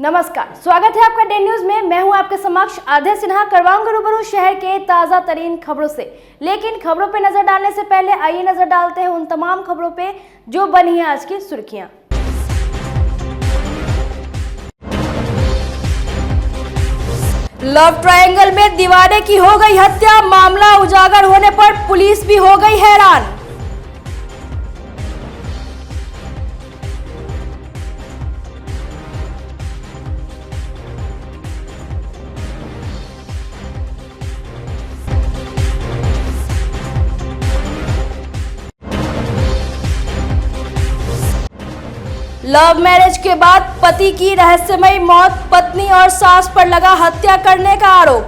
नमस्कार, स्वागत है आपका डे न्यूज में। मैं हूं आपके समक्ष आध्या सिन्हा। करवाऊंगा रूबरू शहर के ताजा तरीन खबरों से। लेकिन खबरों पे नजर डालने से पहले आइए नजर डालते हैं उन तमाम खबरों पे जो बनी है आज की सुर्खियां। लव ट्रायंगल में दीवाने की हो गई हत्या, मामला उजागर होने पर पुलिस भी हो गई हैरान। लव मैरिज के बाद पति की रहस्यमयी मौत, पत्नी और सास पर लगा हत्या करने का आरोप।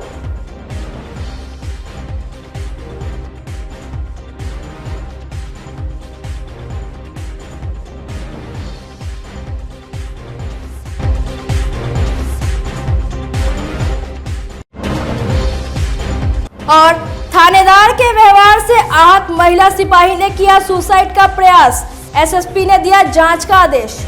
और थानेदार के व्यवहार से आहत महिला सिपाही ने किया सुसाइड का प्रयास, एसएसपी ने दिया जांच का आदेश।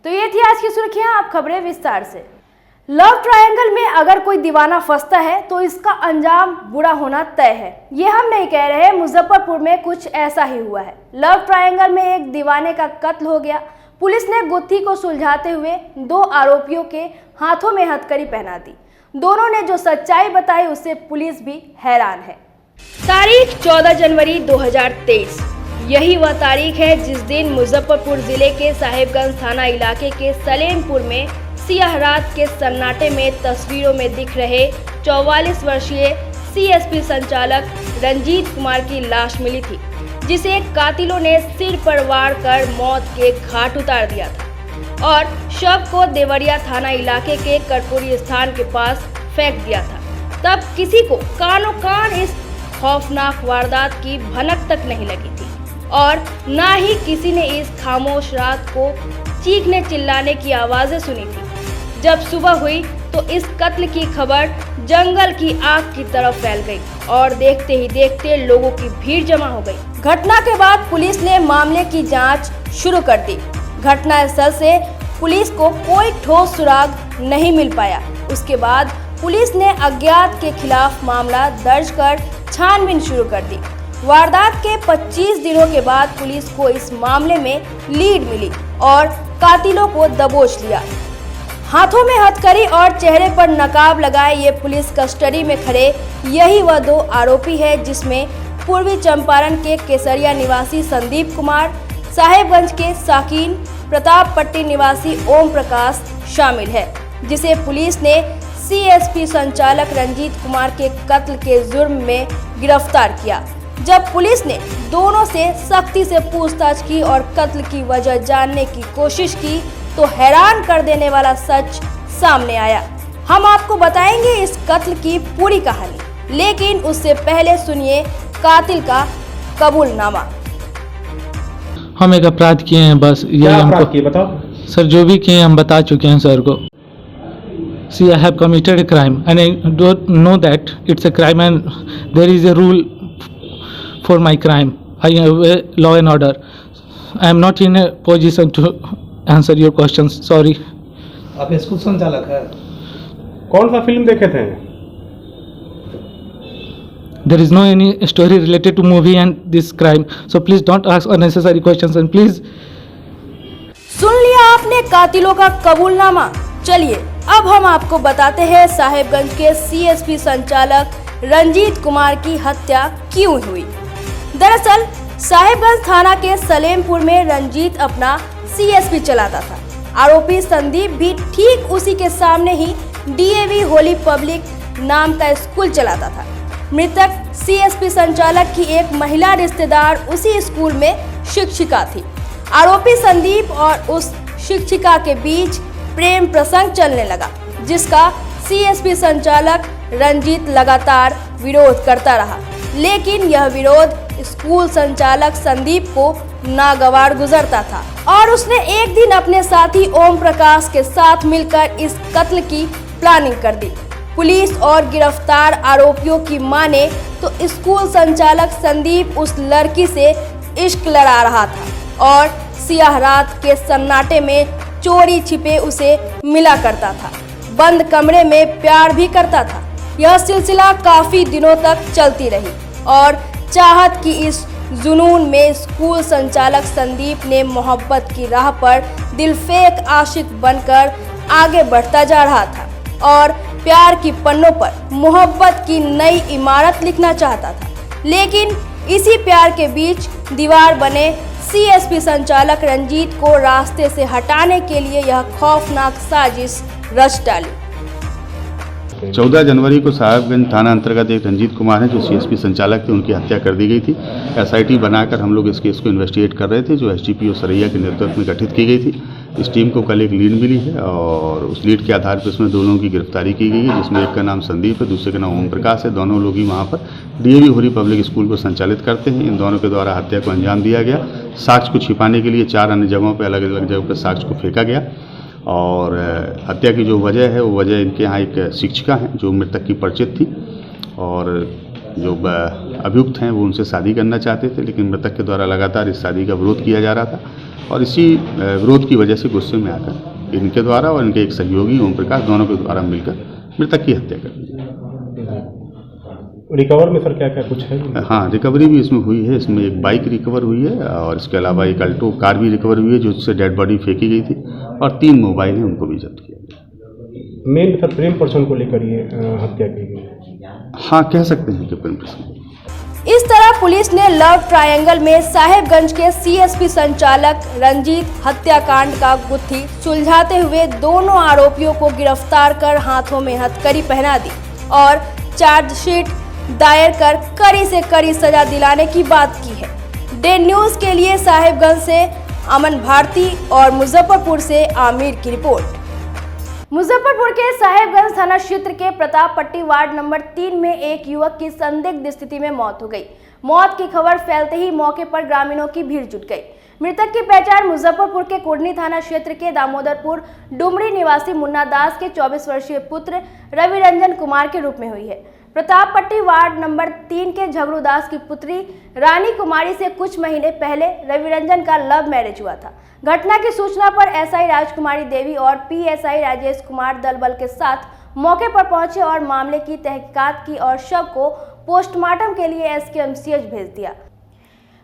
तो ये थी आज की सुर्खियां, अब खबरें विस्तार से। लव ट्रायंगल में अगर कोई दीवाना फंसता है तो इसका अंजाम बुरा होना तय है। ये हम नहीं कह रहे, मुजफ्फरपुर में कुछ ऐसा ही हुआ है। लव ट्रायंगल में एक दीवाने का कत्ल हो गया। पुलिस ने गुत्थी को सुलझाते हुए दो आरोपियों के हाथों में हथकड़ी पहना दी। दोनों ने जो सच्चाई बताई उससे पुलिस भी हैरान है। तारीख 14 जनवरी 2023, यही वह तारीख है जिस दिन मुजफ्फरपुर जिले के साहेबगंज थाना इलाके के सलेमपुर में सियाह रात के सन्नाटे में तस्वीरों में दिख रहे 44 वर्षीय सीएसपी संचालक रंजीत कुमार की लाश मिली थी, जिसे कातिलों ने सिर पर वार कर मौत के घाट उतार दिया था और शव को देवरिया थाना इलाके के कर्पूरी स्थान के पास फेंक दिया था। तब किसी को कानों कान इस खौफनाक वारदात की भनक तक नहीं लगी थी और ना ही किसी ने इस खामोश रात को चीखने चिल्लाने की आवाजें सुनी थी। जब सुबह हुई तो इस कत्ल की खबर जंगल की आग की तरफ फैल गई और देखते ही देखते लोगों की भीड़ जमा हो गई। घटना के बाद पुलिस ने मामले की जांच शुरू कर दी। घटनास्थल से पुलिस को कोई ठोस सुराग नहीं मिल पाया। उसके बाद पुलिस ने अज्ञात के खिलाफ मामला दर्ज कर छानबीन शुरू कर दी। वारदात के 25 दिनों के बाद पुलिस को इस मामले में लीड मिली और कातिलों को दबोच लिया। हाथों में हथकड़ी और चेहरे पर नकाब लगाए ये पुलिस कस्टडी में खड़े यही वह दो आरोपी है, जिसमें पूर्वी चंपारण के केसरिया निवासी संदीप कुमार, साहेबगंज के साकिन, प्रताप पट्टी निवासी ओम प्रकाश शामिल है, जिसे पुलिस ने सीएसपी संचालक रंजीत कुमार के कत्ल के जुर्म में गिरफ्तार किया। जब पुलिस ने दोनों से सख्ती से पूछताछ की और कत्ल की वजह जानने की कोशिश की तो हैरान कर देने वाला सच सामने आया। हम आपको बताएंगे इस कत्ल की पूरी कहानी, लेकिन उससे पहले सुनिए कातिल का कबूलनामा। हम एक अपराध किए हैं, बस ये हमको किए बताओ सर। जो भी किए हम बता चुके हैं सर को। See, I have committed a crime and I don't know that it's a crime and there is a rule for my crime. I have a law and order. I am not in a position to answer your questions. Sorry. आप school संचालक है? कौन सा film देखे थे? There is no any story related to movie and this crime. So please don't ask unnecessary questions and please. सुन लिया आपने कातिलों का कबूलनामा। चलिए अब हम आपको बताते हैं साहेबगंज के सीएसपी संचालक रंजीत कुमार की हत्या क्यों हुई। दरअसल साहेबगंज थाना के सलेमपुर में रंजीत अपना सीएसपी चलाता था। आरोपी संदीप भी ठीक उसी के सामने ही डीएवी होली पब्लिक नाम का स्कूल चलाता था। मृतक सीएसपी संचालक की एक महिला रिश्तेदार उसी स्कूल में शिक्षिका थी। आरोपी संदीप और उस शिक्षिका के बीच प्रेम प्रसंग चलने लगा, जिसका सीएसपी संचालक रंजीत लगातार विरोध करता रहा। लेकिन यह विरोध स्कूल संचालक संदीप को नागवार गुजरता था और उसने एक दिन अपने साथी ओम प्रकाश के साथ मिलकर इस कत्ल की प्लानिंग कर दी। पुलिस और गिरफ्तार आरोपियों की माने तो स्कूल संचालक संदीप उस लड़की से इश्क लड़ा रहा था और सियाह रात के सन्नाटे में चोरी छिपे उसे मिला करता था। बंद कमरे में प्यार भी करता था। यह सिलसिला काफी दिनों तक चलती रही और चाहत की इस जुनून में स्कूल संचालक संदीप ने मोहब्बत की राह पर दिलफेक आशिक बनकर आगे बढ़ता जा रहा था और प्यार की पन्नों पर मोहब्बत की नई इमारत लिखना चाहता था। लेकिन इसी प्यार के बीच दीवार बने सीएसपी संचालक रंजीत को रास्ते से हटाने के लिए यह खौफनाक साजिश रच डाली। 14 जनवरी को साहेबगंज थाना अंतर्गत एक रंजीत कुमार है जो सीएसपी संचालक थे, उनकी हत्या कर दी गई थी। एसआईटी बनाकर हम लोग इस केस को इन्वेस्टिगेट कर रहे थे जो एसडीपीओ सरैया के नेतृत्व में गठित की गई थी। इस टीम को कल एक लीड मिली है और उस लीड के आधार पर उसमें दोनों की गिरफ्तारी की गई है, जिसमें एक का नाम संदीप है, दूसरे का नाम ओम प्रकाश है। दोनों लोग ही वहाँ पर डीएवी होरी पब्लिक स्कूल को संचालित करते हैं। इन दोनों के द्वारा हत्या को अंजाम दिया गया। साक्ष्य को छिपाने के लिए 4 अन्य जगहों पर अलग अलग जगहों पर साक्ष्य को फेंका गया और हत्या की जो वजह है वो वजह इनके यहाँ एक शिक्षिका हैं जो मृतक की परिचित थी और जो अभियुक्त हैं वो उनसे शादी करना चाहते थे, लेकिन मृतक के द्वारा लगातार इस शादी का विरोध किया जा रहा था और इसी विरोध की वजह से गुस्से में आकर इनके द्वारा और इनके एक सहयोगी ओम प्रकाश दोनों के द्वारा मिलकर मृतक की हत्या कर दी। रिकवर में सर क्या क्या कुछ है? हाँ, रिकवरी भी इसमें हुई है। इसमें एक बाइक रिकवर हुई है और इसके अलावा एक अल्टो कार भी रिकवर हुई है जो उससे डेड बॉडी फेंकी गई थी और 3 मोबाइल हैं उनको भी जब्त किया गया। मेन सर प्रेम पर्सन को लेकर ये हत्या की गई? हाँ, कह सकते हैं कि प्रेम पर्सन। इस तरह पुलिस ने लव ट्रायंगल में साहेबगंज के सीएसपी संचालक रंजीत हत्याकांड का गुत्थी सुलझाते हुए दोनों आरोपियों को गिरफ्तार कर हाथों में हथकड़ी पहना दी और चार्जशीट दायर कर कड़ी से कड़ी सजा दिलाने की बात की है। डे न्यूज के लिए साहेबगंज से अमन भारती और मुजफ्फरपुर से आमिर की रिपोर्ट। मुजफ्फरपुर के साहेबगंज थाना क्षेत्र के प्रताप पट्टी वार्ड नंबर 3 में एक युवक की संदिग्ध स्थिति में मौत हो गई। मौत की खबर फैलते ही मौके पर ग्रामीणों की भीड़ जुट गई। मृतक की पहचान मुजफ्फरपुर के कुर्नी थाना क्षेत्र के दामोदरपुर डुमरी निवासी मुन्ना दास के 24 वर्षीय पुत्र रवि रंजन कुमार के रूप में हुई है। प्रताप पट्टी वार्ड नंबर 3 के झगड़ू दास की पुत्री रानी कुमारी से कुछ महीने पहले रवि रंजन का लव मैरिज हुआ था। घटना की सूचना पर एसआई राजकुमारी देवी और पीएसआई राजेश कुमार दल बल के साथ मौके पर पहुंचे और मामले की तहकीकात की और शव को पोस्टमार्टम के लिए एसकेएमसीएच भेज दिया।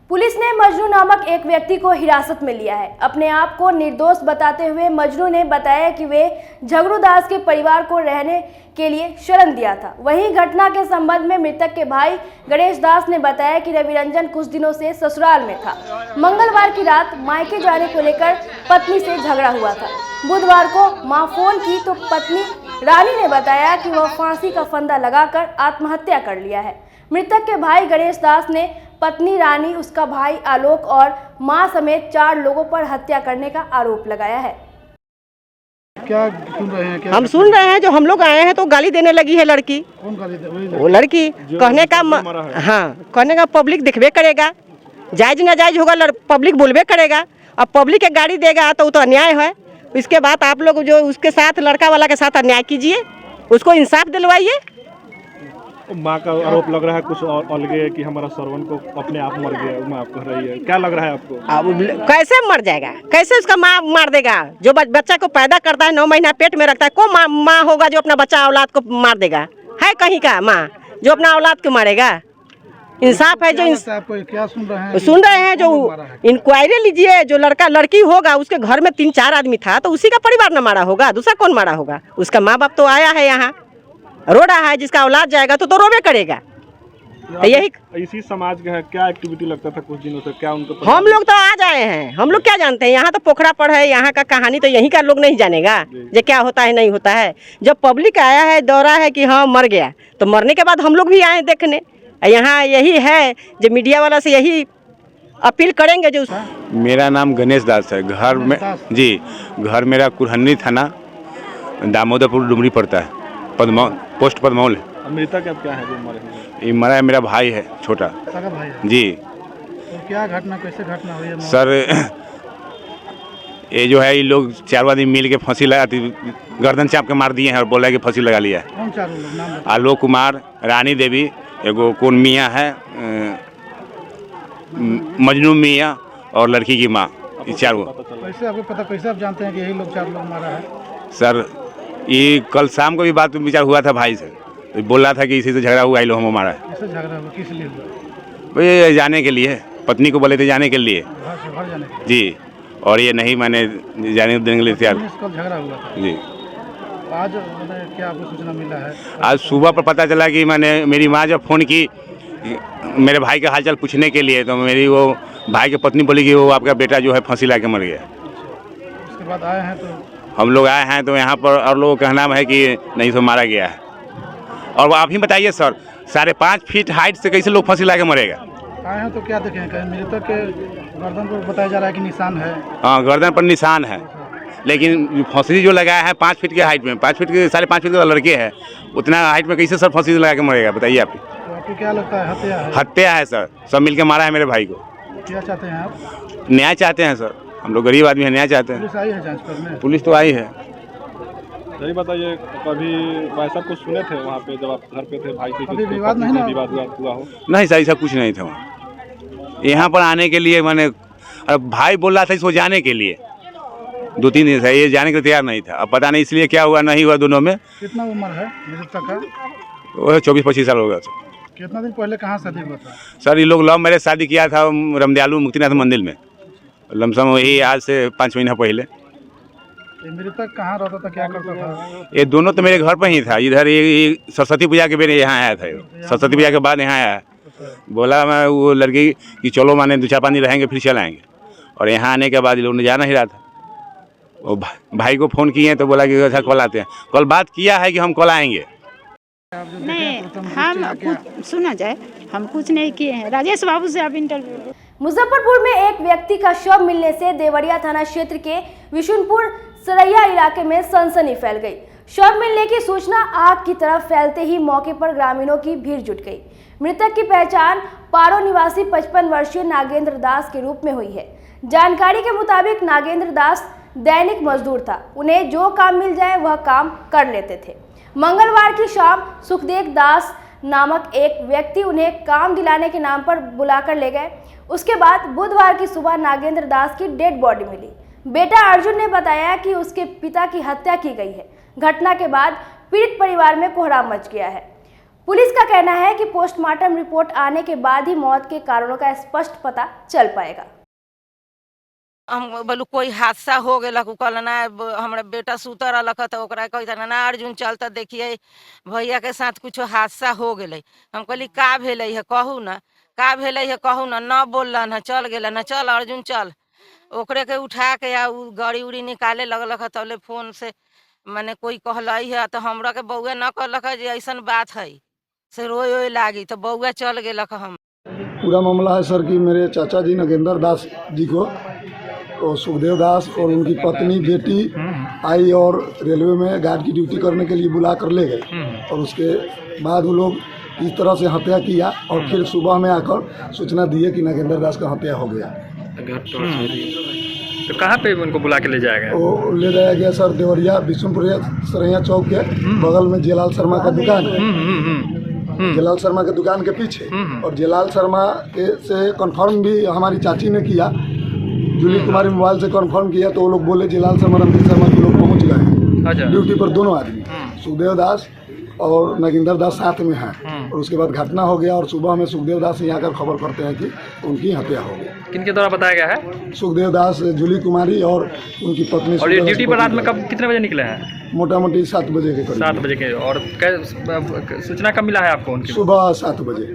पुलिस ने मजनू नामक एक व्यक्ति को हिरासत में लिया है। अपने आप को निर्दोष बताते हुए मजनू ने बताया कि वे झगड़ू दास के परिवार को रहने के लिए शरण दिया था। वहीं घटना के संबंध में मृतक के भाई गणेश दास ने बताया कि रवि रंजन कुछ दिनों से ससुराल में था। मंगलवार की रात मायके जाने को लेकर पत्नी से झगड़ा हुआ था। बुधवार को मां फोन की तो पत्नी रानी ने बताया कि वह फांसी का फंदा लगाकर आत्महत्या कर लिया है। मृतक के भाई गणेश दास ने पत्नी रानी, उसका भाई आलोक और मां समेत 4 लोगों पर हत्या करने का आरोप लगाया है। क्या सुन रहे हैं? हम सुन रहे हैं जो हम लोग आए हैं तो गाली देने लगी है लड़की। कौन गाली दे? वो लड़की कहने का कहने का पब्लिक देखबे करेगा, जायज नाजायज होगा पब्लिक बोलबे करेगा। अब पब्लिक के गाड़ी देगा तो वो तो अन्याय है। इसके बाद आप लोग जो उसके साथ लड़का वाला के साथ अन्याय कीजिए, उसको इंसाफ दिलवाइए। माँ का आरोप लग रहा है कुछ अलगे कि हमारा सरवन को अपने आप मर गया, माँ कह रही है। क्या लग रहा है आपको? अब कैसे मर जाएगा? कैसे उसका माँ मार देगा? जो बच्चा को पैदा करता है, 9 महीना पेट में रखता है, कौन माँ होगा जो अपना बच्चा औलाद को मार देगा? है कहीं का माँ जो अपना औलाद को मारेगा? इंसाफ है जो क्या सुन रहे हैं जो इंक्वायरी लीजिए। जो लड़का लड़की होगा उसके घर में 3-4 आदमी था तो उसी का परिवार न मारा होगा, दूसरा कौन मारा होगा? उसका माँ बाप तो आया है यहाँ, रो रहा है। जिसका औलाद जाएगा तो रोबे करेगा। यही इसी समाज का है। क्या एक्टिविटी लगता था कुछ दिनों से? क्या उनको हम लोग तो आ जाए हैं, हम लोग क्या जानते हैं? यहाँ तो पोखरा पर है, यहाँ का कहानी तो यहीं का लोग नहीं जानेगा जो क्या होता है नहीं होता है। जब पब्लिक आया है, दौरा है कि हाँ मर गया, तो मरने के बाद हम लोग भी आए देखने। यहाँ यही है जो मीडिया वाला से यही अपील करेंगे। जो मेरा नाम गणेश दास है। घर में जी, घर मेरा कुरहनी थाना दामोदरपुर डुमरी पड़ता है, पोस्ट पदमौल है। मृतक अब क्या है जो मरे? ये मरा है मेरा भाई है, छोटा भाई है। जी। तो क्या घटना, कैसे घटना हुई है? सर ये जो है ये लोग 4 आदमी मिल के फांसी लगा गर्दन चाप के मार दिए हैं और बोला कि फांसी लगा लिया है। कौन चारों लोग, नाम बताओ। आलोक कुमार, रानी देवी, एगो कौन मियाँ है, मजनू मियाँ और लड़की की माँ, ये 4 गो। कैसे आपको पता, कैसे आप जानते हैं कि यही लोग 4 लोग मारा है? सर ये कल शाम को भी बात विचार हुआ था भाई से, तो बोल रहा था कि इसी से झगड़ा हुआ, लोग हमें मारा है। कैसे झगड़ा हुआ, किस लिए हुआ? भाई जाने के लिए, पत्नी को बोले थे जाने के लिए घर से घर जाने के लिए? जी, और ये नहीं मैंने जाने देने के लिए तैयार। कल झगड़ा हुआ था जी। आज क्या आपको सूचना मिला है? आज सुबह पर पता चला कि मैंने मेरी माँ जब फ़ोन की मेरे भाई का हालचाल पूछने के लिए, तो मेरी वो भाई की पत्नी बोली कि वो आपका बेटा जो है फांसी ला के मर गया। उसके बाद आए हैं तो हम लोग आए हैं तो यहाँ पर और लोगों का कहना है कि नहीं तो मारा गया है। और आप ही बताइए सर, 5.5 फीट हाइट से कैसे लोग फांसी ला के मरेगा? आए हैं तो क्या देखें, कहीं मृतक के गर्दन पर बताया जा रहा है कि निशान है। हाँ, गर्दन पर निशान है, लेकिन फांसी जो लगाया है 5 फीट के हाइट में, 5 फीट के 5.5 फीट का लड़के है, उतना हाइट में कैसे सर फांसी लगा के मरेगा बताइए आप। तो आपको क्या लगता है, हत्या है? हत्या है सर, सब मिलके मारा है मेरे भाई को। क्या चाहते हैं आप? न्याय चाहते हैं सर, हम लोग गरीब आदमी हैं, न्याय चाहते हैं। पुलिस आई है जांच करने? पुलिस तो आई है। यही बताइए, कभी भाई साहब कुछ सुने थे वहाँ पे जब आप घर पे थे भाई से? कभी विवाद नहीं ना? विवाद हुआ हो? नहीं सर, ऐसा कुछ नहीं था वहाँ। यहाँ पर आने के लिए मैंने, भाई बोल रहा था इसको जाने के लिए 2-3 दिन से, ये जाने के लिए तैयार नहीं था। अब पता नहीं इसलिए क्या हुआ नहीं हुआ दोनों में। कितना उम्र है मृतक का? वो 24-25 साल हो गया सर। कितना दिन पहले कहाँ शादी हुआ था? सर ये लोग लव मैरिज शादी किया था रमदयालु मुक्तिनाथ मंदिर में, लमसम वही आज से 5 महीना पहले। ये मृतक कहाँ रहता था, क्या करता था? ये दोनों तो मेरे घर पर ही था। इधर ये सरस्वती पूजा के बेर यहाँ आया था, सरस्वती पूजा के बाद यहाँ आया, बोला मैं वो लड़की कि चलो माने 2-4 दिन रहेंगे फिर चल आएंगे। और यहाँ आने के बाद ये लोग ने जाना ही रहा था। वो भाई को फ़ोन किए तो बोला कि अच्छा कल आते हैं। कल बात किया है कि हम कल आएंगे। नहीं, हम कुछ सुना जाए, हम कुछ नहीं किए हैं। राजेश बाबू से आप इंटरव्यू। मुजफ्फरपुर में एक व्यक्ति का शव मिलने से देवरिया थाना क्षेत्र के विशुनपुर सरैया इलाके में सनसनी फैल गई। शव मिलने की सूचना आग की तरह फैलते ही मौके पर ग्रामीणों की भीड़ जुट गई। मृतक की पहचान पारो निवासी 55 वर्षीय नागेंद्र दास के रूप में हुई है। जानकारी के मुताबिक नागेंद्र दास दैनिक मजदूर था, उन्हें जो काम मिल जाए वह काम कर लेते थे। मंगलवार की शाम सुखदेव दास नामक एक व्यक्ति उन्हें काम दिलाने के नाम पर बुलाकर ले गए। उसके बाद बुधवार की सुबह नागेंद्र दास की डेड बॉडी मिली। बेटा अर्जुन ने बताया कि उसके पिता की हत्या की गई है। घटना के बाद पीड़ित परिवार में कोहराम मच गया है। पुलिस का कहना है कि पोस्टमार्टम रिपोर्ट आने के बाद ही मौत के कारणों का स्पष्ट पता चल पाएगा। हम बोलू कोई हादसा हो गया कल ना, हमारा बेटा सुतर रख तो कहता ना अर्जुन चल तो देखिए भैया के साथ कुछ हादसा हो गए। हम कहली का भेल है कहू ना, का भेल है कहू ना, न बोलन है, चल गए ना, चल अर्जुन चल। ओकरे के उठा के आ गाड़ी उड़ी निकाले लगलक है, तबले फोन से मैंने कोई कहल है तो हमरा के बउआ न कहलक है जे ऐसा बात है से रोए ओए लागी तो बउआ चल गेलक। हम पूरा मामला है सर कि मेरे चाचा जी नागेंद्र दास जी को और सुखदेव दास और उनकी पत्नी बेटी आई और रेलवे में गार्ड की ड्यूटी करने के लिए बुला कर ले गए और उसके बाद वो लोग इस तरह से हत्या किया और फिर सुबह में आकर सूचना दिए कि नागेंद्र दास का हत्या हो गया। तो कहाँ पे उनको बुला के ले जाया गया? वो ले जाया गया सर देवरिया विशुनपुर सरैया चौक के बगल में जेलाल शर्मा का दुकान है, जेलाल शर्मा के दुकान के पीछे। और जेलाल शर्मा के से कंफर्म भी हमारी चाची ने किया, जूली कुमारी मोबाइल से कंफर्म किया तो वो लोग बोले जेलाल शर्मा रणधीर शर्मा के लोग पहुंच गए ड्यूटी पर। दोनों आदमी सुखदेव दास और नागेंद्र दास साथ में हैं और उसके बाद घटना हो गया और सुबह में सुखदेव दास यहाँ आकर खबर करते हैं कि उनकी हत्या हो गई। किनके द्वारा बताया गया है? सुखदेव दास, जूली कुमारी और उनकी पत्नी। और ये ड्यूटी पर रात में कब कितने बजे निकले हैं? मोटा मोटी 7 बजे के करीब। 7 बजे के। और सूचना कब मिला है आपको उनकी? सुबह 7 बजे।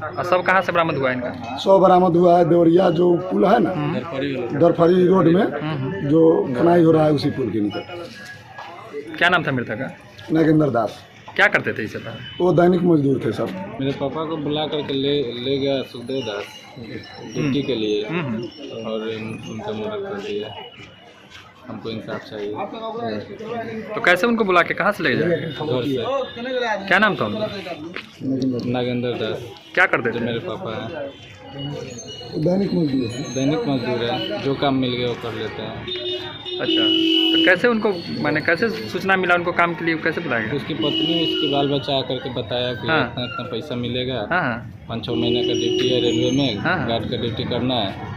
और सब कहाँ से बरामद हुआ है इनका? सब बरामद हुआ है देवरिया जो पुल है ना दरफरी रोड में जो खनाई हो रहा है उसी पुल के निकट। क्या नाम था मृतक का? नागेंद्र दास। क्या करते थे इसे? वो दैनिक मजदूर थे सब। मेरे पापा को बुला करके ले गया सुखदेव दास ड्यूटी के लिए और उनका मर्डर कर दिया। हमको इंसाफ चाहिए। तो कैसे उनको बुला के कहाँ से ले जाएंगे? घर से। क्या नाम था उनका? नागेंद्र दास। क्या करते थे? मेरे पापा हैं। दैनिक मजदूर है। दैनिक मजदूर है, जो काम मिल गया वो कर लेते हैं। अच्छा, तो कैसे उनको मैंने कैसे सूचना मिला उनको काम के लिए, कैसे बुलाया गया? उसकी पत्नी उसके बाल बच्चा आकर के बताया कि हाँ। इतना इतना पैसा मिलेगा, हाँ 5-6 महीने का ड्यूटी है रेलवे में, हाँ। गार्ड का ड्यूटी करना है।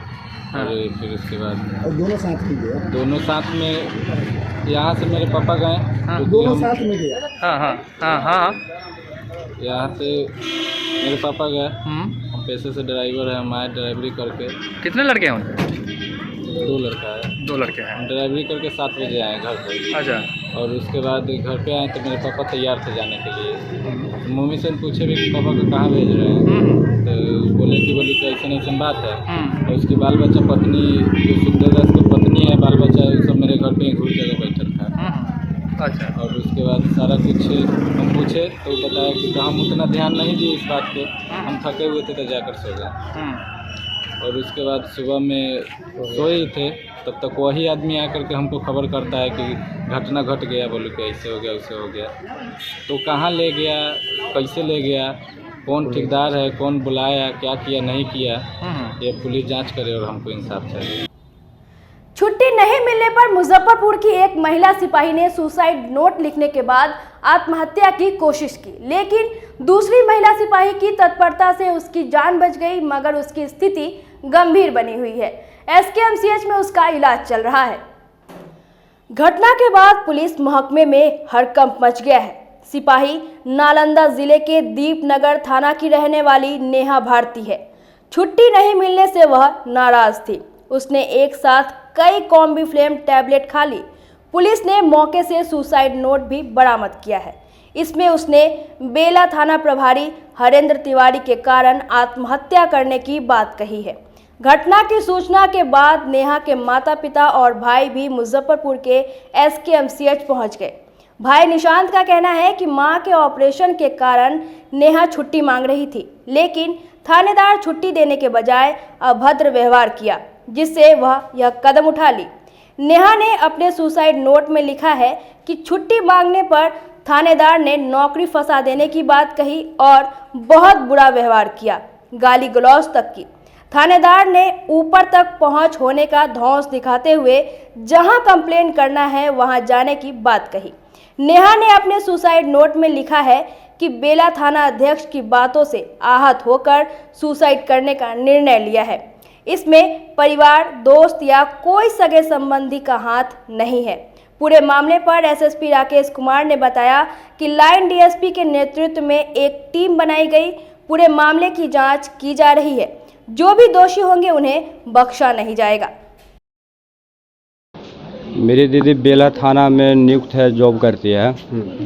हाँ। और फिर उसके बाद और दोनों साथ में गया। दोनों साथ में यहाँ से मेरे पापा गए, हाँ। क्योंकि दोनों हम साथ में गया। हाँ हाँ हाँ हाँ। यहाँ से मेरे पापा गए, हम पैसे से ड्राइवर है, हम आए ड्राइवरी करके। कितने लड़के हैं उनके? 2 लड़का है। 2 लड़के हैं। हम ड्राइवरी करके 7 बजे आए घर पे। अच्छा। और उसके बाद घर पे आए तो मेरे पापा तैयार थे जाने के लिए। तो मम्मी से पूछे भी कि पापा को कहाँ भेज रहे हैं, तो बोले कि ऐसा बात है। और उसके बाल बच्चा पत्नी जो सुखदेव की पत्नी है, बाल बच्चा सब मेरे घर पे घूर जगह बैठल था। अच्छा। और उसके बाद सारा कुछ हम पूछे तो वो बताया कि हम उतना ध्यान नहीं दिए इस बात पे, हम थके हुए थे तो जाकर सो गए। और उसके बाद सुबह में सोए ही थे, तब तक वही आदमी आकर के हमको खबर करता है कि घटना घट गया, बोले कि ऐसे हो गया वैसे हो गया। तो कहाँ ले गया, कैसे ले गया, कौन ठेकेदार है, कौन बुलाया, क्या किया नहीं किया, ये पुलिस जांच करे और हमको इंसाफ चाहिए। छुट्टी नहीं मिलने पर मुजफ्फरपुर की एक महिला सिपाही ने सुसाइड नोट लिखने के बाद आत्महत्या की कोशिश की, लेकिन दूसरी महिला सिपाही की तत्परता से उसकी जान बच गई, मगर उसकी स्थिति गंभीर बनी हुई है। एसकेएमसीएच में उसका इलाज चल रहा है। घटना के बाद पुलिस महकमे में हड़कंप मच गया है। सिपाही नालंदा जिले के दीपनगर थाना की रहने वाली नेहा भारती है। छुट्टी नहीं मिलने से वह नाराज थी। उसने एक साथ कई कॉम्बिफ्लेम टैबलेट खा ली। पुलिस ने मौके से सुसाइड नोट भी बरामद किया है। इसमें उसने बेला थाना प्रभारी हरेंद्र तिवारी के कारण आत्महत्या करने की बात कही है। घटना की सूचना के बाद नेहा के माता पिता और भाई भी मुजफ्फरपुर के एसकेएमसीएच पहुंच गए। भाई निशांत का कहना है कि मां के ऑपरेशन के कारण नेहा छुट्टी मांग रही थी, लेकिन थानेदार छुट्टी देने के बजाय अभद्र व्यवहार किया, जिससे वह यह कदम उठा ली। नेहा ने अपने सुसाइड नोट में लिखा है कि छुट्टी मांगने पर थानेदार ने नौकरी फंसा देने की बात कही और बहुत बुरा व्यवहार किया, गाली गलौज तक की। थानेदार ने ऊपर तक पहुंच होने का धौंस दिखाते हुए जहां कंप्लेन करना है वहां जाने की बात कही। नेहा ने अपने सुसाइड नोट में लिखा है कि बेला थाना अध्यक्ष की बातों से आहत होकर सुसाइड करने का निर्णय लिया है। इसमें परिवार, दोस्त या कोई सगे संबंधी का हाथ नहीं है। पूरे मामले पर एसएसपी राकेश कुमार ने बताया कि लाइन डीएसपी के नेतृत्व में एक टीम बनाई गई। पूरे मामले की जांच की जा रही है। जो भी दोषी होंगे उन्हें बख्शा नहीं जाएगा। मेरी दीदी बेला थाना में नियुक्त है, जॉब करती है,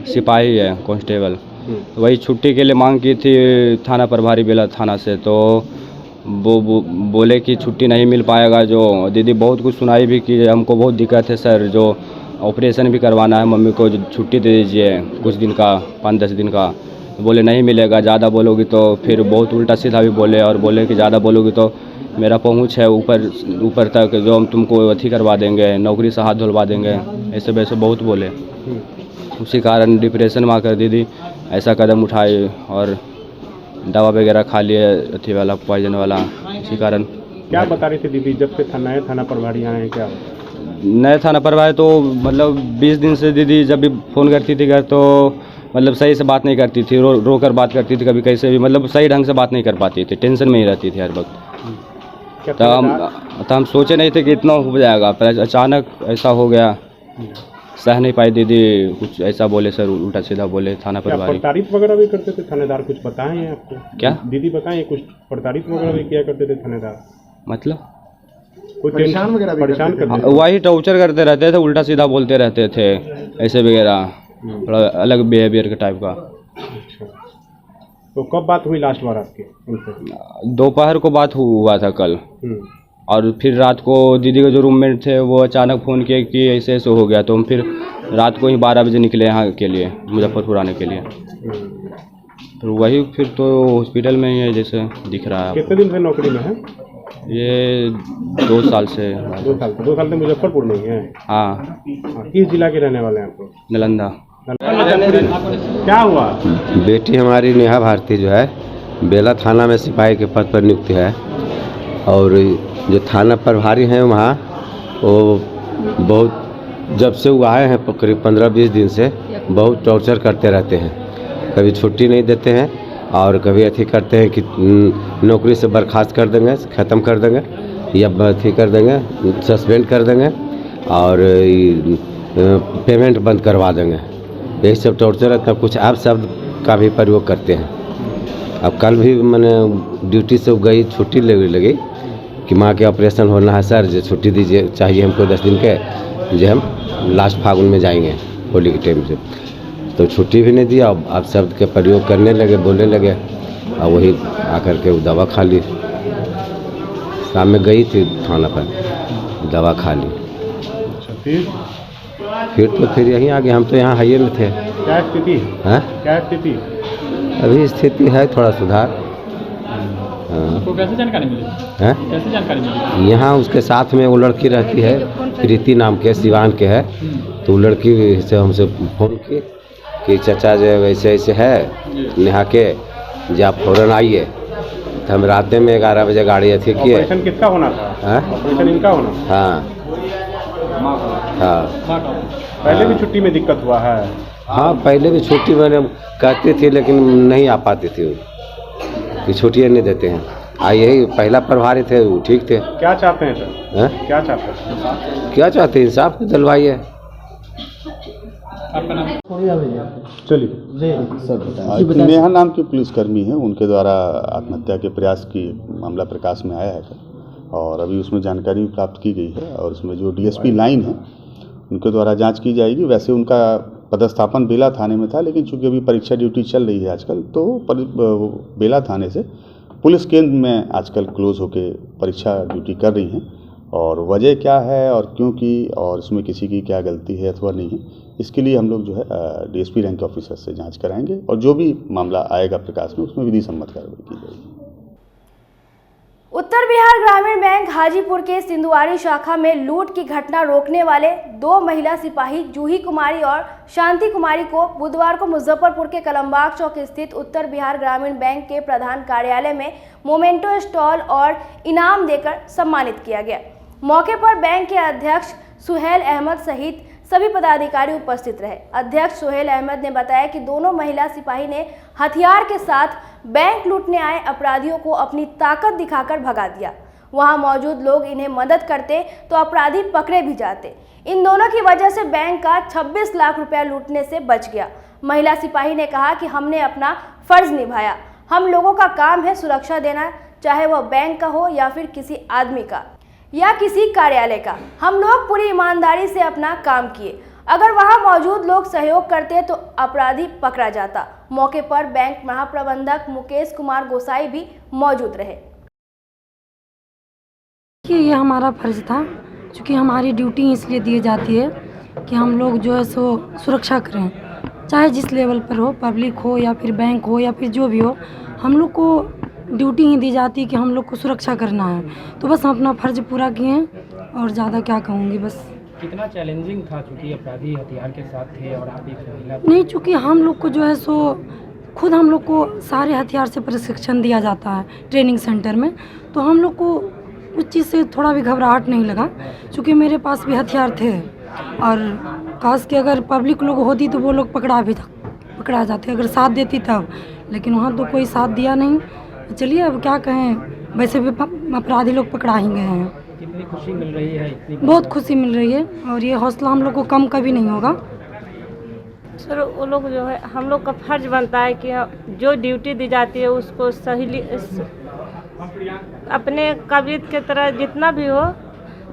सिपाही है, कांस्टेबल। वही छुट्टी के लिए मांग की थी थाना प्रभारी बेला थाना से, तो वो बोले कि छुट्टी नहीं मिल पाएगा। जो दीदी बहुत कुछ सुनाई भी कि हमको बहुत दिक्कत है सर, जो ऑपरेशन भी करवाना है मम्मी को, जो छुट्टी दे दीजिए कुछ दिन का, 5-10 दिन का। बोले नहीं मिलेगा, ज़्यादा बोलोगी तो फिर बहुत उल्टा सीधा भी बोले, और बोले कि ज़्यादा बोलोगी तो मेरा पहुंच है ऊपर तक, जो हम तुमको अथी करवा देंगे, नौकरी से हाथ धुलवा देंगे, ऐसे वैसे बहुत बोले। उसी कारण डिप्रेशन में आकर दीदी ऐसा कदम उठाई और दवा वगैरह खा लिए, अथी वाला पॉइजन वाला। इसी कारण क्या बता रही थी दीदी जब से नए थाना प्रभारी आए हैं? क्या नए थाना प्रभारी तो मतलब 20 दिन से दीदी जब भी फ़ोन करती थी घर, तो मतलब सही से बात नहीं करती थी, रो कर बात करती थी, कभी कैसे भी मतलब सही ढंग से बात नहीं कर पाती थी, टेंशन में ही रहती थी हर वक्त। तो हम सोचे नहीं थे कि इतना हो जाएगा, पर अचानक ऐसा हो गया। सह नहीं पाई दीदी, कुछ ऐसा बोले सर, उल्टा सीधा बोले थाना प्रभारी। प्रताड़ित वगैरह भी करते थे थानेदार, कुछ बताएं हैं आपको? क्या दीदी बताएं, कुछ प्रताड़ित वगैरह भी किया करते थे थानेदार? मतलब कोई परेशान वगैरह परेशान करते? वही टॉर्चर करते रहते थे, उल्टा सीधा बोलते रहते थे, ऐसे वगैरह, थोड़ा अलग बिहेवियर के टाइप का। तो कब बात हुई लास्ट बार आपके उनसे? दोपहर को बात हुआ था कल, और फिर रात को दीदी के जो रूममेट थे वो अचानक फ़ोन किए कि ऐसे ऐसे हो गया, तो हम फिर रात को ही 12 बजे निकले यहाँ के लिए, मुजफ्फरपुर आने के लिए। तो वही फिर तो हॉस्पिटल में ही है, जैसे दिख रहा है। कितने दिन से नौकरी में है? ये 2 साल से। 2 साल से मुजफ्फरपुर में ही है? हाँ। किस जिला के रहने वाले हैं आप? नालंदा। क्या हुआ? बेटी हमारी नेहा भारती जो है बेला थाना में सिपाही के पद पर नियुक्त है। और जो थाना प्रभारी हैं वहाँ वो बहुत जब से वो आए हैं करीब 15-20 दिन से बहुत टॉर्चर करते रहते हैं। कभी छुट्टी नहीं देते हैं और कभी अथी करते हैं कि नौकरी से बर्खास्त कर देंगे, ख़त्म कर देंगे या अथी कर देंगे, सस्पेंड कर देंगे और पेमेंट बंद करवा देंगे। यही सब टॉर्चर है। तब कुछ आप शब्द का भी प्रयोग करते हैं। अब कल भी मैंने ड्यूटी से गई, छुट्टी लगी कि माँ के ऑपरेशन होना है सर, जो छुट्टी दीजिए चाहिए हमको 10 दिन के, जो हम लास्ट फागुन में जाएंगे होली के टाइम से। तो छुट्टी भी नहीं दिया। अब शब्द के प्रयोग करने लगे, बोलने लगे और वही आकर के वो दवा खा ली। शाम में गई थी थाना पर, दवा खा ली। फिर यहीं आ गए। हम तो यहाँ हाईवे में थे। क्या स्थिति है? क्या स्थिति? अभी स्थिति है थोड़ा सुधार। आपको कैसे जानकारी मिली? है कैसे जानकारी मिली? यहाँ उसके साथ में वो लड़की रहती है, प्रीति नाम के, सिवान के है। तो वो लड़की से हमसे फ़ोन की कि चाचा जो वैसे ऐसे है नेहा के, जो आप फ़ौरन आइए। तो हम रात में 11 बजे गाड़ी अथी किए। ऑपरेशन किसका होना था? ऑपरेशन इनका होना? हाँ हाँ। पहले भी छुट्टी में दिक्कत हुआ है? हाँ, पहले भी छुट्टी मैंने कहती थी लेकिन नहीं आ पाती थी कि छुट्टियाँ नहीं देते हैं। यही पहला प्रभारी थे, वो ठीक थे। क्या चाहते हैं सर? क्या चाहते हैं? क्या चाहते हैं? इंसाफ की दिलवाइए। चलिए। नेहा नाम के पुलिसकर्मी हैं, उनके द्वारा आत्महत्या के प्रयास की मामला प्रकाश में आया है और अभी उसमें जानकारी प्राप्त की गई है और उसमें जो डीएसपी लाइन है उनके द्वारा जांच की जाएगी। वैसे उनका पदस्थापन बेला थाने में था, लेकिन चूंकि अभी परीक्षा ड्यूटी चल रही है आजकल, तो बेला थाने से पुलिस केंद्र में आजकल क्लोज होकर परीक्षा ड्यूटी कर रही हैं। और वजह क्या है और क्यों की और इसमें किसी की क्या गलती है अथवा नहीं है, इसके लिए हम लोग जो है डीएसपी रैंक ऑफिसर से जांच कराएंगे और जो भी मामला आएगा प्रकाश में उसमें विधि सम्मत कार्रवाई की जाएगी। उत्तर बिहार ग्रामीण बैंक हाजीपुर के सिंधुआरी शाखा में लूट की घटना रोकने वाले 2 महिला सिपाही जूही कुमारी और शांति कुमारी को बुधवार को मुजफ्फरपुर के कलमबाग चौक स्थित उत्तर बिहार ग्रामीण बैंक के प्रधान कार्यालय में मोमेंटो स्टॉल और इनाम देकर सम्मानित किया गया। मौके पर बैंक के अध्यक्ष सुहेल अहमद सहित सभी पदाधिकारी उपस्थित रहे। अध्यक्ष सुहेल अहमद ने बताया कि दोनों महिला सिपाही ने हथियार के साथ बैंक लूटने आए अपराधियों को अपनी ताकत दिखाकर भगा दिया। वहां मौजूद लोग इन्हें मदद करते तो अपराधी पकड़े भी जाते। इन दोनों की वजह से बैंक का 26 लाख रुपया लूटने से बच गया। महिला सिपाही ने कहा कि हमने अपना फर्ज निभाया। हम लोगों का काम है सुरक्षा देना, चाहे वह बैंक का हो या फिर किसी आदमी का या किसी कार्यालय का। हम लोग पूरी ईमानदारी से अपना काम किए। अगर वहां मौजूद लोग सहयोग करते तो अपराधी पकड़ा जाता। मौके पर बैंक महाप्रबंधक मुकेश कुमार गोसाई भी मौजूद रहे। ये हमारा फर्ज था, क्योंकि हमारी ड्यूटी इसलिए दी जाती है कि हम लोग जो है सो सुरक्षा करें, चाहे जिस लेवल पर हो, पब्लिक हो या फिर बैंक हो या फिर जो भी हो। हम लोग को ड्यूटी ही दी जाती है कि हम लोग को सुरक्षा करना है। तो बस हम अपना फर्ज पूरा किए हैं और ज़्यादा क्या कहूँगी। बस कितना चैलेंजिंग था, क्योंकि अपराधी हथियार के साथ थे और आप एक महिला नहीं, चूँकि हम लोग को जो है सो खुद हम लोग को सारे हथियार से प्रशिक्षण दिया जाता है ट्रेनिंग सेंटर में। तो हम लोग को उस चीज़ से थोड़ा भी घबराहट नहीं लगा, क्योंकि मेरे पास भी हथियार थे। और खास के अगर पब्लिक लोग होती तो वो लोग पकड़ा जाते अगर साथ देती तब, लेकिन वहाँ तो कोई साथ दिया नहीं। चलिए अब क्या कहें, वैसे भी अपराधी लोग पकड़ा ही गए हैं। कितनी खुशी मिल रही है? इतनी बहुत खुशी मिल रही है और ये हौसला हम लोग को कम कभी नहीं होगा। सर वो लोग जो है, हम लोग का फर्ज बनता है कि जो ड्यूटी दी जाती है उसको सही अपने काबिलियत के तरह जितना भी हो,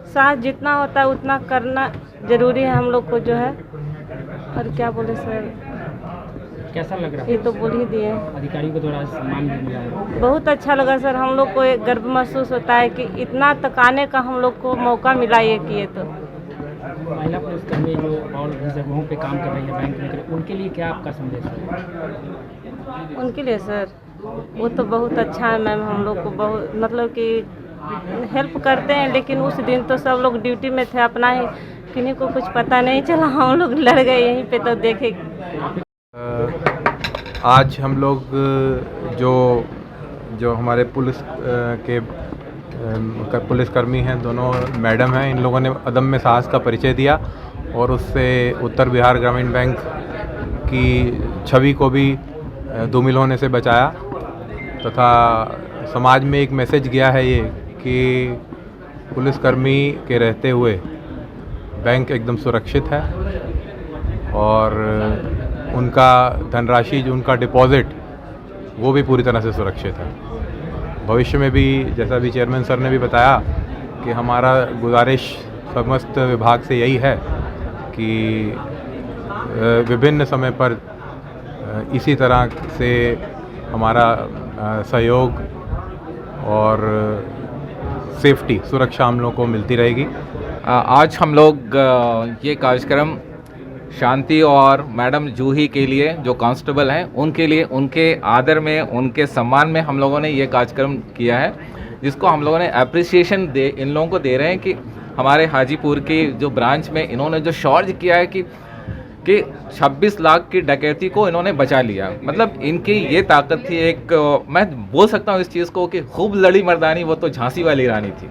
साथ जितना होता है उतना करना ज़रूरी है हम लोग को जो है। और क्या बोले सर, कैसा लग रहा है? ये तो बोल ही दिए। अधिकारियों के द्वारा सम्मान भी मिला है, बहुत अच्छा लगा सर। हम लोग को एक गर्व महसूस होता है कि इतना तक आने का हम लोग को मौका मिला ये किए। तो महिला पुलिसकर्मी जो और जगहों पे काम कर रही है बैंक में, उनके लिए क्या आपका संदेश है? उनके लिए सर वो तो बहुत अच्छा है मैम। हम लोग को बहुत मतलब कि हेल्प करते हैं, लेकिन उस दिन तो सब लोग ड्यूटी में थे अपना ही, किन्हीं को कुछ पता नहीं चला, हम लोग लड़ गए यहीं पे। तो देखे आज हम लोग जो हमारे पुलिस के पुलिसकर्मी हैं, दोनों मैडम हैं। इन लोगों ने अदम्य साहस का परिचय दिया और उससे उत्तर बिहार ग्रामीण बैंक की छवि को भी धूमिल होने से बचाया तथा समाज में एक मैसेज गया है ये कि पुलिसकर्मी के रहते हुए बैंक एकदम सुरक्षित है और उनका धनराशि जो उनका डिपॉजिट वो भी पूरी तरह से सुरक्षित है। भविष्य में भी जैसा भी चेयरमैन सर ने भी बताया कि हमारा गुजारिश समस्त विभाग से यही है कि विभिन्न समय पर इसी तरह से हमारा सहयोग और सेफ्टी सुरक्षा हम लोग को मिलती रहेगी। आज हम लोग ये कार्यक्रम शांति और मैडम जूही के लिए जो कांस्टेबल हैं उनके लिए, उनके आदर में, उनके सम्मान में हम लोगों ने ये कार्यक्रम किया है, जिसको हम लोगों ने अप्रिसिएशन इन लोगों को दे रहे हैं कि हमारे हाजीपुर की जो ब्रांच में इन्होंने जो शौर्य किया है कि 26 लाख की डकैती को इन्होंने बचा लिया। मतलब इनकी ये ताकत थी, एक मैं बोल सकता हूँ इस चीज़ को कि खूब लड़ी मर्दानी वो तो झांसी वाली रानी थी।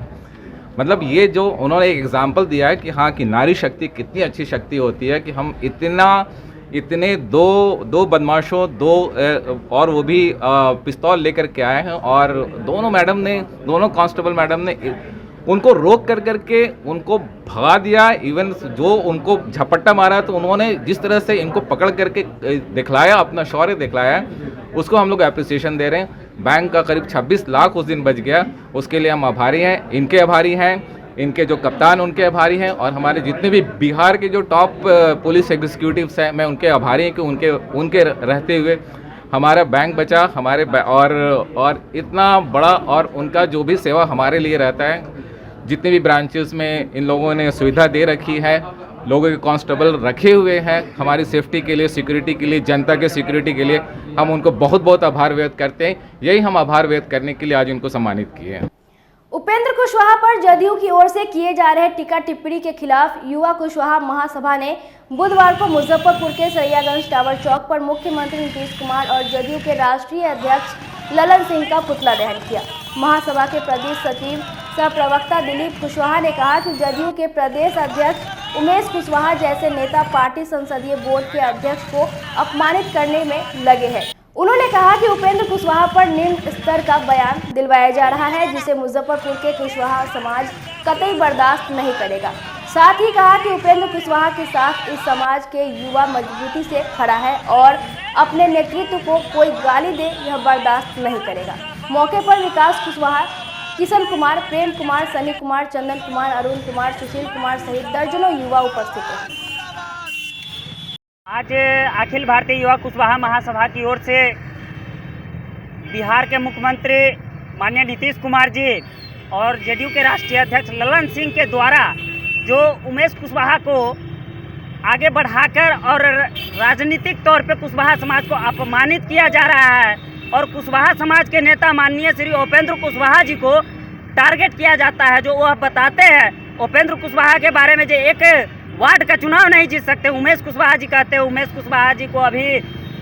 मतलब ये जो उन्होंने एक एग्जाम्पल दिया है कि हाँ कि नारी शक्ति कितनी अच्छी शक्ति होती है कि हम इतने दो बदमाशों और वो भी पिस्तौल लेकर के आए हैं और दोनों कांस्टेबल मैडम ने उनको रोक करके उनको भगा दिया। इवन जो उनको झपट्टा मारा तो उन्होंने जिस तरह से इनको पकड़ करके दिखलाया, अपना शौर्य दिखलाया, उसको हम लोग अप्रिसिएशन दे रहे हैं। बैंक का करीब 26 लाख उस दिन बच गया, उसके लिए हम आभारी हैं, इनके आभारी हैं, इनके जो कप्तान उनके आभारी हैं और हमारे जितने भी बिहार के जो टॉप पुलिस एग्जीक्यूटिव्स हैं मैं उनके आभारी हैं कि उनके रहते हुए हमारा बैंक बचा, और इतना बड़ा, और उनका जो भी सेवा हमारे लिए रहता है, जितने भी ब्रांचेस में इन लोगों ने सुविधा दे रखी है, लोगों के कांस्टेबल रखे हुए हैं हमारी सेफ्टी के लिए, सिक्योरिटी के लिए, जनता के सिक्योरिटी के लिए, हम उनको बहुत बहुत आभार व्यक्त करते हैं। यही हम आभार व्यक्त करने के लिए आज उनको सम्मानित किए हैं। उपेंद्र कुशवाहा पर जदयू की ओर से किए जा रहे टीका टिप्पणी के खिलाफ युवा कुशवाहा महासभा ने बुधवार को मुजफ्फरपुर के सरैयागंज टावर चौक पर मुख्यमंत्री नीतीश कुमार और जदयू के राष्ट्रीय अध्यक्ष ललन सिंह का पुतला दहन किया। महासभा के प्रदेश सचिव सह प्रवक्ता दिलीप कुशवाहा ने कहा कि जदयू के प्रदेश अध्यक्ष उमेश कुशवाहा जैसे नेता पार्टी संसदीय बोर्ड के अध्यक्ष को अपमानित करने में लगे हैं। उन्होंने कहा कि उपेंद्र कुशवाहा पर निम्न स्तर का बयान दिलवाया जा रहा है, जिसे मुजफ्फरपुर के कुशवाहा समाज कतई बर्दाश्त नहीं करेगा। साथ ही कहा कि उपेंद्र कुशवाहा के साथ इस समाज के युवा मजबूती से खड़ा है और अपने नेतृत्व को कोई गाली दे यह बर्दाश्त नहीं करेगा। मौके पर विकास कुशवाहा, किशन कुमार, प्रेम कुमार, सनी कुमार, चंदन कुमार, अरुण कुमार, सुशील कुमार सहित दर्जनों युवा उपस्थित रहे। आज अखिल भारतीय युवा कुशवाहा महासभा की ओर से बिहार के मुख्यमंत्री माननीय नीतीश कुमार जी और जेडीयू के राष्ट्रीय अध्यक्ष ललन सिंह के द्वारा जो उमेश कुशवाहा को आगे बढ़ाकर और राजनीतिक तौर पे कुशवाहा समाज को अपमानित किया जा रहा है और कुशवाहा समाज के नेता माननीय श्री उपेंद्र कुशवाहा जी को टारगेट किया जाता है। जो वह बताते हैं उपेंद्र कुशवाहा के बारे में, जो एक वार्ड का चुनाव नहीं जीत सकते, उमेश कुशवाहा जी कहते हैं। उमेश कुशवाहा जी को अभी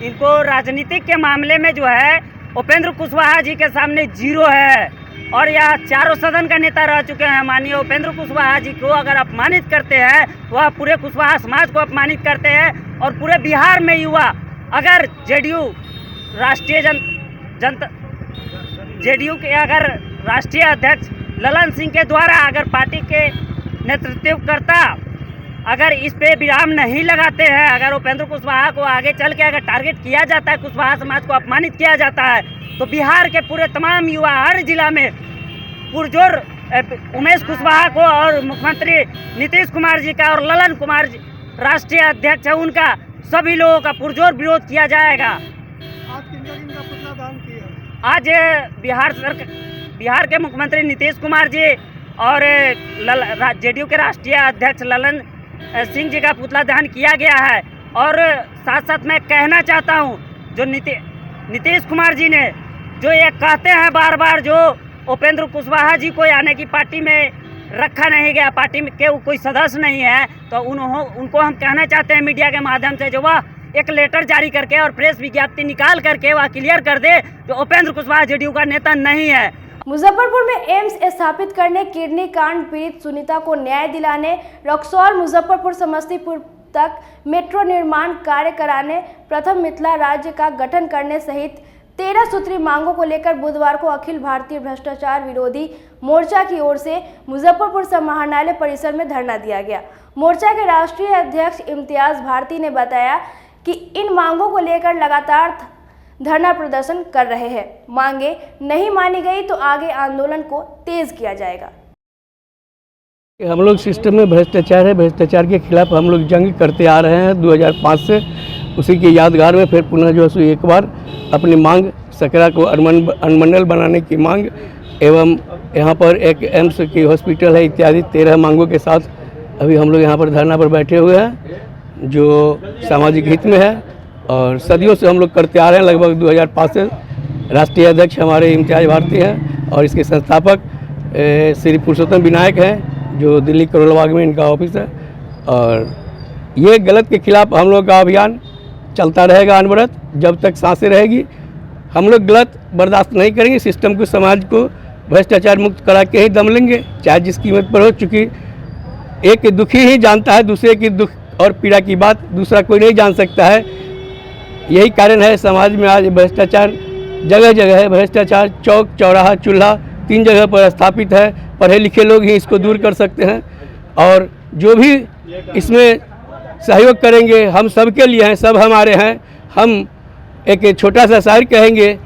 इनको राजनीतिक के मामले में जो है उपेंद्र कुशवाहा जी के सामने जीरो है और यह चारों सदन का नेता रह चुके हैं। माननीय उपेंद्र कुशवाहा जी को अगर अपमानित करते हैं, वह पूरे कुशवाहा समाज को अपमानित करते हैं और पूरे बिहार में युवा अगर जेडीयू जेडीयू के अगर राष्ट्रीय अध्यक्ष ललन सिंह के द्वारा अगर पार्टी के नेतृत्वकर्ता अगर इस पे विराम नहीं लगाते हैं, अगर उपेंद्र कुशवाहा को आगे चल के अगर टारगेट किया जाता है, कुशवाहा समाज को अपमानित किया जाता है, तो बिहार के पूरे तमाम युवा हर जिला में पुरजोर उमेश कुशवाहा को और मुख्यमंत्री नीतीश कुमार जी का और ललन कुमार जी राष्ट्रीय अध्यक्ष है उनका, सभी लोगों का पुरजोर विरोध किया जाएगा। आज बिहार के मुख्यमंत्री नीतीश कुमार जी और जेडीयू के राष्ट्रीय अध्यक्ष ललन सिंह जी का पुतला दहन किया गया है। और साथ साथ मैं कहना चाहता हूं, जो नीतीश कुमार जी ने जो ये कहते हैं बार बार, जो उपेंद्र कुशवाहा जी को यानी कि पार्टी में रखा नहीं गया, पार्टी में के कोई सदस्य नहीं है, तो उनको हम कहना चाहते हैं मीडिया के माध्यम से, जो वह एक लेटर जारी करके और प्रेस विज्ञप्ति निकाल करके वह क्लियर कर दे जो उपेंद्र कुशवाहा जेडीयू का नेता नहीं है। मुजफ्फरपुर में एम्स स्थापित करने, किडनी कांड पीड़ित सुनीता को न्याय दिलाने, रक्सौल मुजफ्फरपुर समस्तीपुर तक मेट्रो निर्माण कार्य कराने, प्रथम मिथिला राज्य का गठन करने सहित 13 सूत्री मांगों को लेकर बुधवार को अखिल भारतीय भ्रष्टाचार विरोधी मोर्चा की ओर से मुजफ्फरपुर समाहरणालय परिसर में धरना दिया गया। मोर्चा के राष्ट्रीय अध्यक्ष इम्तियाज भारती ने बताया कि इन मांगों को लेकर लगातार धरना प्रदर्शन कर रहे हैं। मांगे नहीं मानी गई तो आगे आंदोलन को तेज किया जाएगा। हम लोग सिस्टम में भ्रष्टाचार है, भ्रष्टाचार के खिलाफ हम लोग जंग करते आ रहे हैं 2005 से। उसी की यादगार में फिर पुनः जो है एक बार अपनी मांग सकरा को अनुमंडल बनाने की मांग एवं यहाँ पर एक एम्स की हॉस्पिटल है इत्यादि 13 मांगों के साथ अभी हम लोग यहाँ पर धरना पर बैठे हुए हैं, जो सामाजिक हित में है और सदियों से हम लोग करते आ रहे हैं। लगभग 2005 से राष्ट्रीय अध्यक्ष हमारे इम्तियाज भारती हैं और इसके संस्थापक श्री पुरुषोत्तम विनायक हैं, जो दिल्ली करोलबाग में इनका ऑफिस है। और ये गलत के खिलाफ हम लोग का अभियान चलता रहेगा अनवरत, जब तक सांसें रहेगी। हम लोग गलत बर्दाश्त नहीं करेंगे, सिस्टम को, समाज को भ्रष्टाचार मुक्त करा के ही दम लेंगे, चाहे जिस कीमत पर हो। चूँकि एक दुखी ही जानता है दूसरे की दुख और पीड़ा की बात, दूसरा कोई नहीं जान सकता है। यही कारण है समाज में आज भ्रष्टाचार जगह जगह है। भ्रष्टाचार चौक चौराहा चूल्हा 3 जगह पर स्थापित है। पढ़े लिखे लोग ही इसको दूर कर सकते हैं और जो भी इसमें सहयोग करेंगे हम सबके लिए हैं, सब हमारे हैं। हम एक छोटा सा शायर कहेंगे,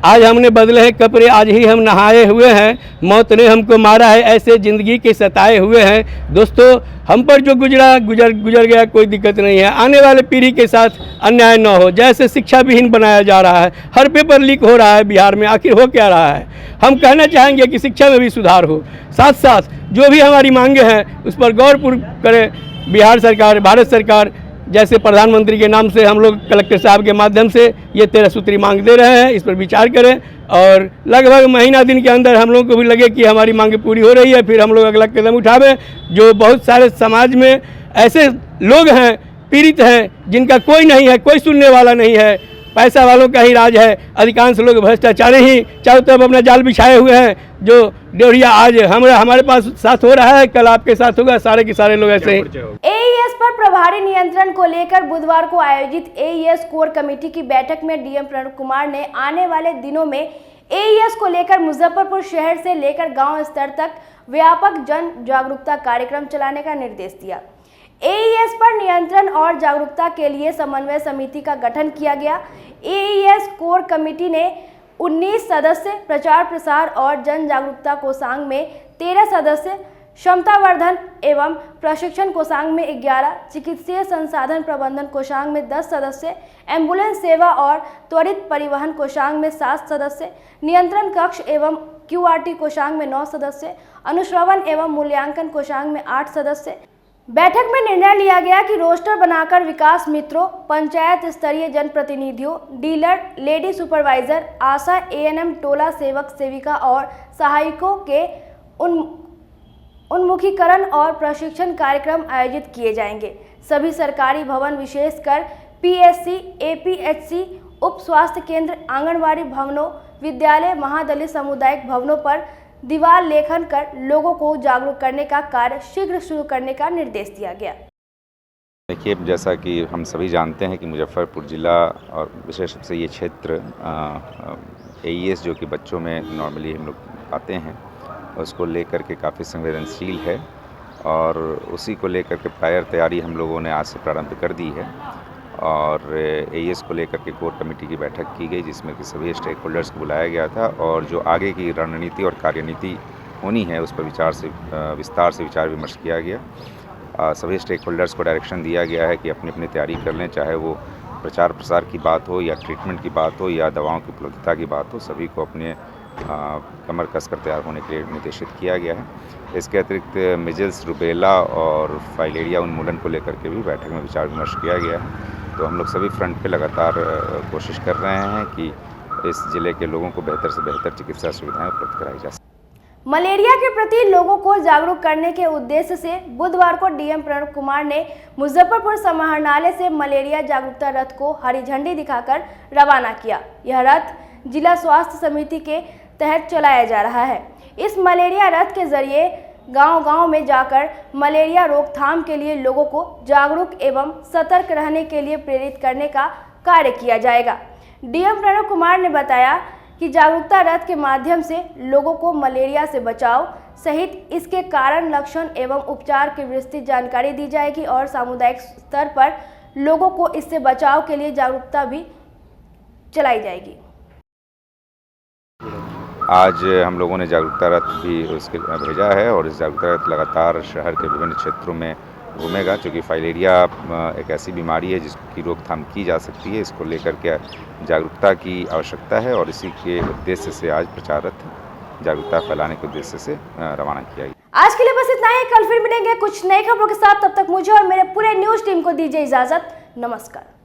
आज हमने बदले हैं कपड़े, आज ही हम नहाए हुए हैं, मौत ने हमको मारा है, ऐसे ज़िंदगी के सताए हुए हैं। दोस्तों, हम पर जो गुजर गया कोई दिक्कत नहीं है, आने वाले पीढ़ी के साथ अन्याय न हो। जैसे शिक्षा विहीन बनाया जा रहा है, हर पेपर लीक हो रहा है बिहार में, आखिर हो क्या रहा है? हम कहना चाहेंगे कि शिक्षा में भी सुधार हो, साथ साथ जो भी हमारी मांगे हैं उस पर गौरपूर्वक करे बिहार सरकार, भारत सरकार। जैसे प्रधानमंत्री के नाम से हम लोग कलेक्टर साहब के माध्यम से ये 13 सूत्री मांग दे रहे हैं, इस पर विचार करें और लगभग महीना दिन के अंदर हम लोगों को भी लगे कि हमारी मांग पूरी हो रही है, फिर हम लोग अगला कदम उठावें। जो बहुत सारे समाज में ऐसे लोग हैं, पीड़ित हैं, जिनका कोई नहीं है, कोई सुनने वाला नहीं है, पैसा वालों का ही राज है। अधिकांश लोग भ्रष्टाचारी ही चारों तरफ अपना जाल बिछाए हुए हैं। जो ड्योढ़िया आज हमारे पास साथ हो रहा है, कल आपके साथ होगा, सारे के सारे लोग ऐसे ही। एईएस पर प्रभारी नियंत्रण को लेकर बुधवार को आयोजित एईएस कोर कमेटी की बैठक में डीएम प्रणव कुमार ने आने वाले दिनों में एईएस को लेकर मुजफ्फरपुर शहर से लेकर गांव स्तर तक व्यापक जन जागरूकता कार्यक्रम चलाने का निर्देश दिया। एईएस पर नियंत्रण और जागरूकता के लिए समन्वय समिति का गठन किया गया। एईएस कोर कमेटी ने 19 सदस्य, प्रचार प्रसार और जन जागरूकता कोषांग में 13 सदस्य, क्षमतावर्धन एवं प्रशिक्षण कोषांग में 11, चिकित्सीय संसाधन प्रबंधन कोषांग में 10 सदस्य, एम्बुलेंस सेवा और त्वरित परिवहन कोषांग में 7 सदस्य, नियंत्रण कक्ष एवं क्यूआरटी कोषांग में 9 सदस्य, अनुश्रवण एवं मूल्यांकन कोषांग में 8 सदस्य। बैठक में निर्णय लिया गया कि रोस्टर बनाकर विकास मित्रों, पंचायत स्तरीय जनप्रतिनिधियों, डीलर, लेडी सुपरवाइजर, आशा, एएनएम, टोला सेवक सेविका और सहायकों के उन्मुखीकरण और प्रशिक्षण कार्यक्रम आयोजित किए जाएंगे। सभी सरकारी भवन विशेषकर पीएससी, एपीएचसी, उप स्वास्थ्य केंद्र, आंगनबाड़ी भवनों, विद्यालय, महादलित सामुदायिक भवनों पर दीवार लेखन कर लोगों को जागरूक करने का कार्य शीघ्र शुरू करने का निर्देश दिया गया। देखिए, जैसा कि हम सभी जानते हैं कि मुजफ्फरपुर ज़िला और विशेष रूप से ये क्षेत्र एईएस जो कि बच्चों में नॉर्मली हम लोग पाते हैं उसको लेकर के काफ़ी संवेदनशील है और उसी को लेकर के प्रायर तैयारी हम लोगों ने आज से प्रारंभ कर दी है। और एईएस को लेकर के कोर कमेटी की बैठक की गई जिसमें कि सभी स्टेक होल्डर्स को बुलाया गया था और जो आगे की रणनीति और कार्यनीति होनी है उस पर विस्तार से विचार विमर्श किया गया। सभी स्टेक होल्डर्स को डायरेक्शन दिया गया है कि अपनी अपनी तैयारी कर लें, चाहे वो प्रचार प्रसार की बात हो या ट्रीटमेंट की बात हो या दवाओं की उपलब्धता की बात हो, सभी को अपने कमर कसकर तैयार होने के लिए निर्देशित किया गया है। इसके अतिरिक्त मिजल्स, रुबेला और फाइलेरिया उन्मूलन को लेकर के भी बैठक में विचार विमर्श किया गया है। तो हम लोग सभी फ्रंट पे लगातार कोशिश कर रहे हैं कि इस ज़िले के लोगों को बेहतर से बेहतर चिकित्सा सुविधाएं उपलब्ध कराई जा सकें। मलेरिया के प्रति लोगों को जागरूक करने के उद्देश्य से बुधवार को डीएम प्रणव कुमार ने मुजफ्फरपुर समाहरणालय से मलेरिया जागरूकता रथ को हरी झंडी दिखाकर रवाना किया। यह रथ जिला स्वास्थ्य समिति के तहत चलाया जा रहा है। इस मलेरिया रथ के जरिए गांव-गांव में जाकर मलेरिया रोकथाम के लिए लोगों को जागरूक एवं सतर्क रहने के लिए प्रेरित करने का कार्य किया जाएगा। डीएम प्रणव कुमार ने बताया कि जागरूकता रथ के माध्यम से लोगों को मलेरिया से बचाव सहित इसके कारण, लक्षण एवं उपचार की विस्तृत जानकारी दी जाएगी और सामुदायिक स्तर पर लोगों को इससे बचाव के लिए जागरूकता भी चलाई जाएगी। आज हम लोगों ने जागरूकता रथ भी उसके भेजा है और इस जागरूकता रथ लगातार शहर के विभिन्न क्षेत्रों में घूमेगा, क्योंकि फाइलेरिया एक ऐसी बीमारी है जिसकी रोकथाम की जा सकती है। इसको लेकर के जागरूकता की आवश्यकता है और इसी के उद्देश्य से आज प्रचार रथ जागरूकता फैलाने के उद्देश्य से रवाना किया गया। आज के लिए बस इतना ही। कल फिर मिलेंगे कुछ नई खबरों के साथ। तब तक मुझे और मेरे पूरे न्यूज़ टीम को दीजिए इजाजत। नमस्कार।